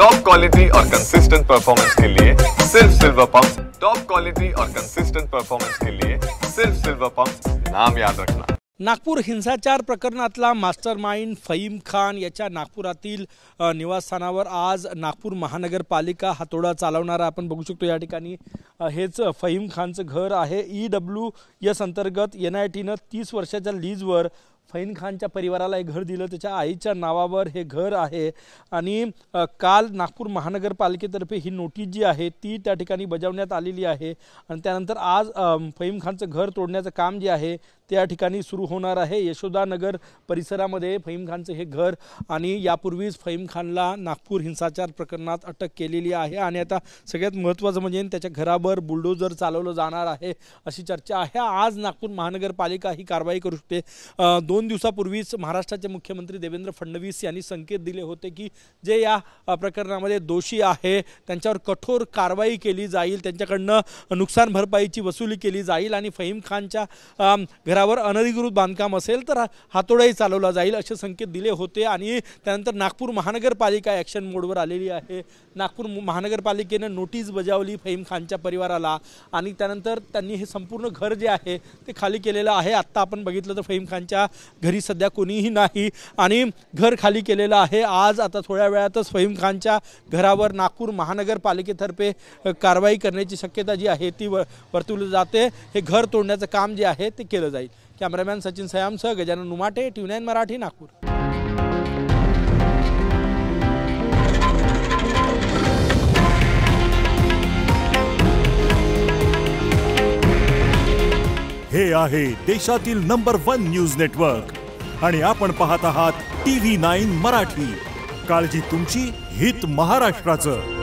Top quality और consistent performance के लिए सिर्फ सिल्वर पंप्स। टॉप क्वालिटी और कंसिस्टेंट परफॉर्मेंस के लिए सिर्फ सिल्वर पंप्स, नाम याद रखना। नागपूर हिंसाचार प्रकरणातला मास्टरमाइंड फहीम खान याच्या नागपुरातील निवासस्थानावर आज नागपूर महानगरपालिका हातोडा चालवणारा आपण बघू शकतो। या ठिकाणी हेच फहीम खानचं घर आहे। EWS अंतर्गत NITनं 30 वर्षाच्या लीजवर फहीम खानच्या परिवाराला एक घर दिलं, त्याच्या आईच्या नावावर हे घर आहे। आणि काल नागपूर महानगरपालिकेतर्फे ही नोटीस जी आहे ती त्या ठिकाणी बजावण्यात आलेली आहे। आणि त्यानंतर आज फहीम खानचं घर तोडण्याचं काम जे आहे त्या ठिकाणी सुरू होणार आहे। यशोदानगर परिसरामध्ये फहीम खानचं हे घर आणि यापूर्वीच फहीम खानला नागपूर हिंसाचार प्रकरणात अटक केलेली आहे। आणि आता सगळ्यात महत्त्वाचं म्हणजे त्याच्या घरावर बुलडोजर चालवलं जाणार आहे अशी चर्चा आहे। आज नागपूर महानगरपालिका ही कारवाई करू शकते। 2 दिवसापूर्वीच महाराष्ट्राचे मुख्यमंत्री देवेंद्र फडणवीस यांनी संकेत दिले होते की जे या प्रकरणामध्ये दोषी आहे त्यांच्यावर कठोर कारवाई केली जाईल, त्यांच्याकडनं नुकसान भरपाईची वसुली केली जाईल आणि फहीम खानच्या घरावर अनधिकृत बांधकाम असेल तर हातोडाही चालवला जाईल असे संकेत दिले होते। आणि त्यानंतर नागपूर महानगरपालिका ॲक्शन मोडवर आलेली आहे। नागपूर महानगरपालिकेनं नोटीस बजावली फहीम खानच्या परिवाराला आणि त्यानंतर त्यांनी हे संपूर्ण घर जे आहे ते खाली केलेलं आहे। आत्ता आपण बघितलं तर फहीम खानच्या घरी सध्या कोणीही नाही आणि घर खाली केलेलं आहे। आज आता थोड्या वेळातच फहीम खानच्या घरावर नागपूर महानगरपालिकेतर्फे कारवाई करण्याची शक्यता जी आहे ती वर्तवली जाते। हे घर तोडण्याचं काम जे आहे ते केलं जाईल। कॅमेरामॅन सचिन सयामसह गजानन नुमाटे, TV9 मराठी, नागपूर। हे आहे देशातील नंबर 1 न्यूज नेटवर्क आणि आपण पाहत आहात TV9 मराठी। काळजी तुमची, हित महाराष्ट्राचं।